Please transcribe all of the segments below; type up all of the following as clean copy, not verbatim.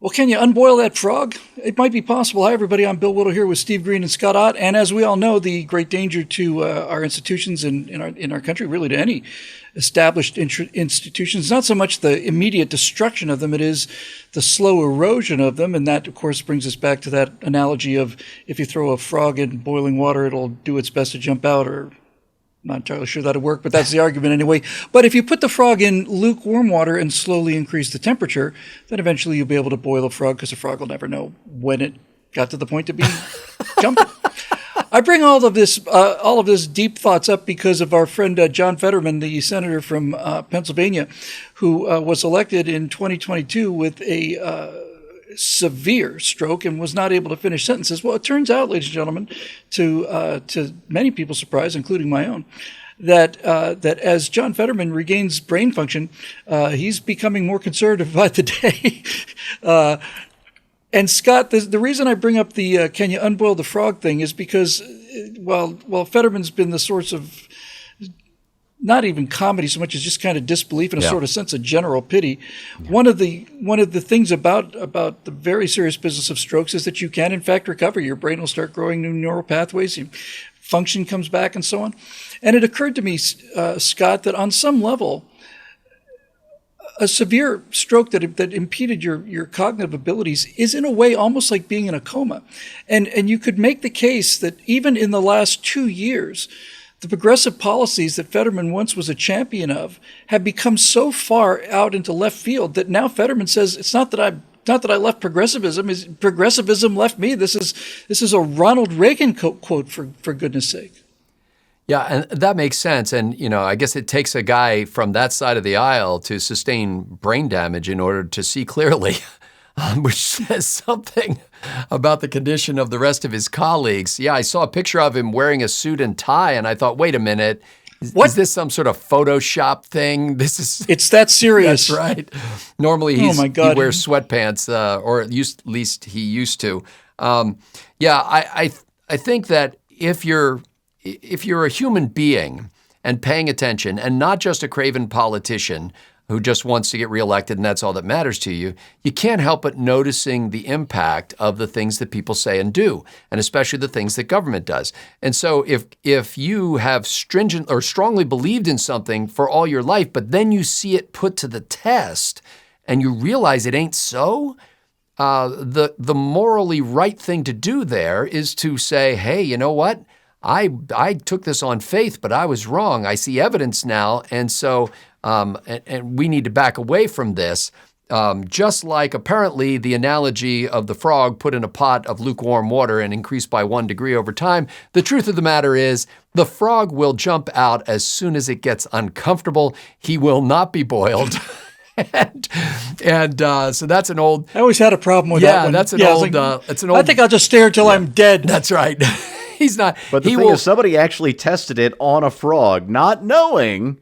Well, can you unboil that frog? It might be possible. Hi, everybody. I'm Bill Whittle here with Steve Green and Scott Ott. And as we all know, the great danger to our institutions in our country, really to any established institutions, not so much the immediate destruction of them, it is the slow erosion of them. And that, of course, brings us back to that analogy of if you throw a frog in boiling water, it'll do its best to jump out, or not entirely sure that'll work, but that's the argument anyway. But if you put the frog in lukewarm water and slowly increase the temperature, then eventually you'll be able to boil a frog, because the frog will never know when it got to the point to be jumping. I bring all of this deep thoughts up because of our friend John Fetterman, the senator from Pennsylvania, who was elected in 2022 with a severe stroke and was not able to finish sentences. Well, it turns out, ladies and gentlemen, to many people's surprise, including my own, that as John Fetterman regains brain function, he's becoming more conservative by the day. And Scott, the reason I bring up the can you unboil the frog thing is because while Fetterman's been the source of not even comedy so much as just kind of disbelief and a sort of sense of general pity. Yeah. One of the things about the very serious business of strokes is that you can in fact recover. Your brain will start growing new neural pathways, function comes back, and so on. And it occurred to me, Scott, that on some level, a severe stroke that impeded your cognitive abilities is in a way almost like being in a coma. And you could make the case that even in the last 2 years, the progressive policies that Fetterman once was a champion of have become so far out into left field that now Fetterman says it's not that I left progressivism, progressivism left me. This is a Ronald Reagan quote for goodness sake. Yeah, and that makes sense. And, I guess it takes a guy from that side of the aisle to sustain brain damage in order to see clearly, which says something about the condition of the rest of his colleagues. Yeah, I saw a picture of him wearing a suit and tie, and I thought, wait a minute, is this some sort of Photoshop thing? It's that serious. That's right. Normally he wears sweatpants, or at least he used to. I think that if you're a human being and paying attention, and not just a craven politician who just wants to get reelected and that's all that matters to you, you can't help but noticing the impact of the things that people say and do, and especially the things that government does. And so if you have stringent or strongly believed in something for all your life, but then you see it put to the test and you realize it ain't so, the morally right thing to do there is to say, hey, you know what? I took this on faith, but I was wrong. I see evidence now, and so and we need to back away from this. Just like apparently the analogy of the frog put in a pot of lukewarm water and increased by 1 degree over time, the truth of the matter is the frog will jump out as soon as it gets uncomfortable. He will not be boiled. and so that's an old... I always had a problem with that one. That's an old... it's an old. I think I'll just stare until I'm dead. That's right. He's not. But the thing is, somebody actually tested it on a frog, not knowing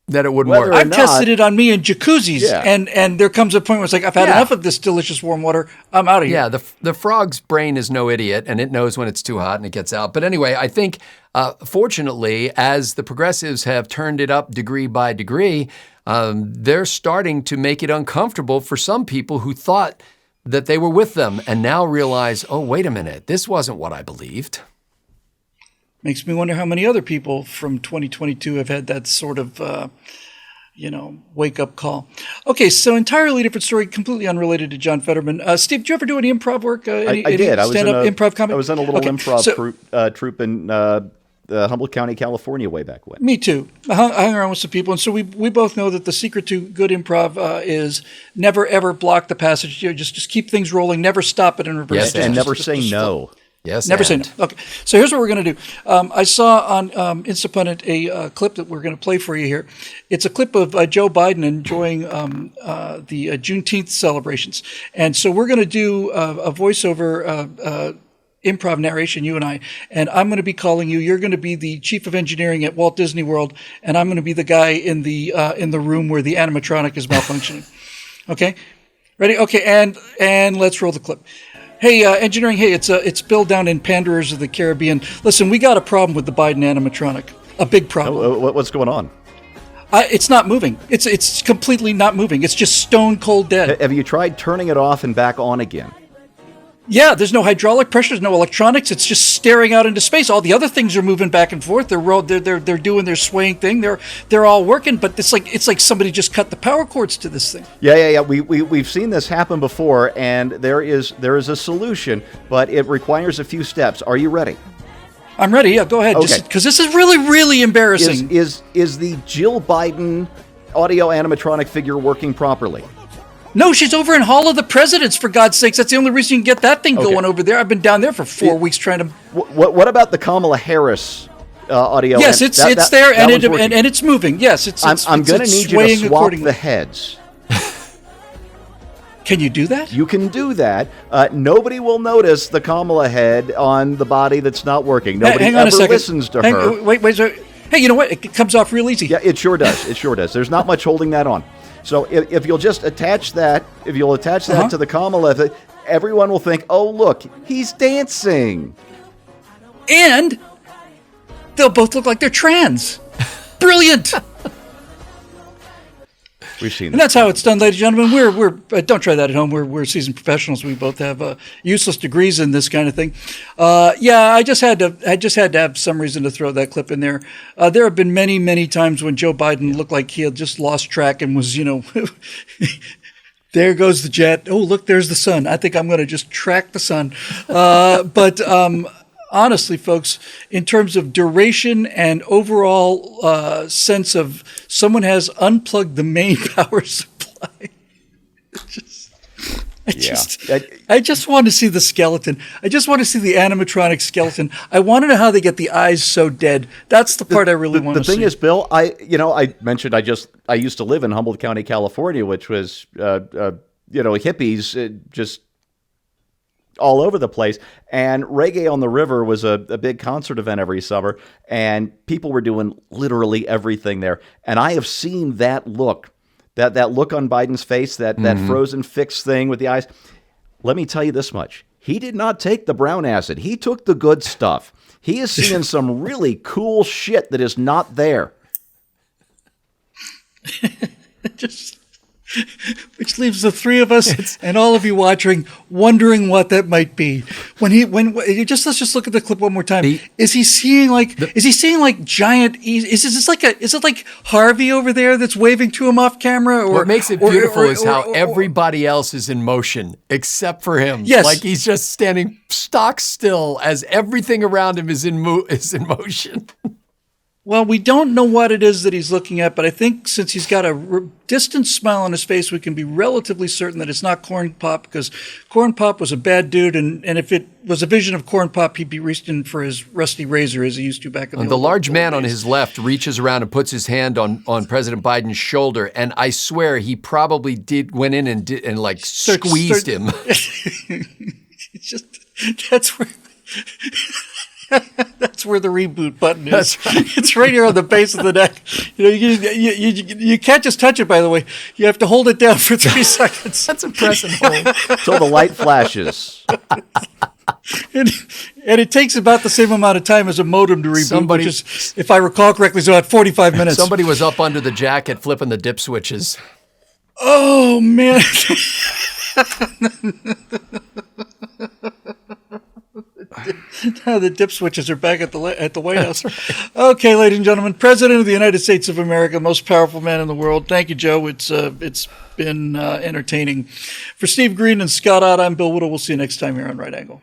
that it wouldn't work. I've tested it on me in jacuzzis, and there comes a point where it's like, I've had enough of this delicious warm water. I'm out of here. Yeah, the frog's brain is no idiot, and it knows when it's too hot and it gets out. But anyway, I think, fortunately, as the progressives have turned it up degree by degree, they're starting to make it uncomfortable for some people who thought that they were with them and now realize, oh, wait a minute, this wasn't what I believed. Makes me wonder how many other people from 2022 have had that sort of, wake-up call. Okay, so entirely different story, completely unrelated to John Fetterman. Steve, did you ever do any improv work? I did. I was improv comedy? I was in a little improv troupe in Humboldt County, California, way back when. Me too. I hung around with some people, and so we both know that the secret to good improv is never ever block the passage. Just keep things rolling, never stop it in reverse. Yes, and never say no. Yes, never say no. Okay, so here's what we're going to do. I saw on Instapundit a clip that we're going to play for you here. It's a clip of Joe Biden enjoying the Juneteenth celebrations, and so we're going to do a voiceover. Improv narration, you and I'm going to be calling you. You're going to be the chief of engineering at Walt Disney World, and I'm going to be the guy in the room where the animatronic is malfunctioning. Okay, ready? Okay, and let's roll the clip. Hey, engineering. Hey, it's Bill down in Panderers of the Caribbean. Listen, we got a problem with the Biden animatronic. A big problem. What's going on? It's not moving. It's completely not moving. It's just stone cold dead. Have you tried turning it off and back on again? Yeah, there's no hydraulic pressure, there's no electronics. It's just staring out into space. All the other things are moving back and forth. They're doing their swaying thing. They're all working, but it's like somebody just cut the power cords to this thing. Yeah. We've seen this happen before, and there is a solution, but it requires a few steps. Are you ready? I'm ready. Yeah, go ahead. Okay. Because this is really, really embarrassing. Is the Jill Biden audio animatronic figure working properly? No, she's over in Hall of the Presidents, for God's sakes. That's the only reason you can get that thing going over there. I've been down there for 4 weeks trying to... What about the Kamala Harris audio? Yes, it's there, and it's moving. Yes, I'm going to need you to swap the heads. Can you do that? You can do that. Nobody will notice the Kamala head on the body that's not working. Nobody hang on ever a second. listens to her. Wait. Hey, you know what? It comes off real easy. Yeah, it sure does. There's not much holding that on. So if you'll just attach that, to the Kamala, everyone will think, oh, look, he's dancing. And they'll both look like they're trans. Brilliant. We've seen that. And that's how it's done, ladies and gentlemen. We're don't try that at home. We're seasoned professionals. We both have useless degrees in this kind of thing. I just had to have some reason to throw that clip in there. There have been many, many times when Joe Biden looked like he had just lost track and was, there goes the jet. Oh, look, there's the sun. I think I'm going to just track the sun. Honestly, folks, in terms of duration and overall sense of someone has unplugged the main power supply, I just want to see the skeleton. I just want to see the animatronic skeleton. I want to know how they get the eyes so dead. That's the part I really want to see. The thing is, Bill, I mentioned I used to live in Humboldt County, California, which was hippies just all over the place, and Reggae on the River was a big concert event every summer, and people were doing literally everything there. And I have seen that look on Biden's face, that frozen fixed thing with the eyes. Let me tell you this much: he did not take the brown acid; he took the good stuff. He is seeing some really cool shit that is not there. Which leaves the three of us and all of you watching wondering what that might be. Let's just look at the clip one more time. Is he seeing like giant? Is it like Harvey over there that's waving to him off camera? Or what makes it beautiful is how everybody else is in motion except for him. Yes, like he's just standing stock still as everything around him is in motion. Well, we don't know what it is that he's looking at, but I think since he's got a distant smile on his face, we can be relatively certain that it's not Corn Pop, because Corn Pop was a bad dude, and if it was a vision of Corn Pop, he'd be reaching for his rusty razor as he used to back in the large man on his left reaches around and puts his hand on President Biden's shoulder, and I swear he probably went in and squeezed him. It's just, that's where the reboot button is. That's right. It's right here on the base of the neck. You can't just touch it, by the way. You have to hold it down for 3 seconds. That's a press and hold. Until the light flashes. And it takes about the same amount of time as a modem to reboot, which is, if I recall correctly, is about 45 minutes. Somebody was up under the jacket flipping the dip switches. Oh, man. Now the dip switches are back at the White House. Okay, ladies and gentlemen, President of the United States of America, most powerful man in the world. Thank you, Joe. It's been entertaining. For Steve Green and Scott Ott, I'm Bill Whittle. We'll see you next time here on Right Angle.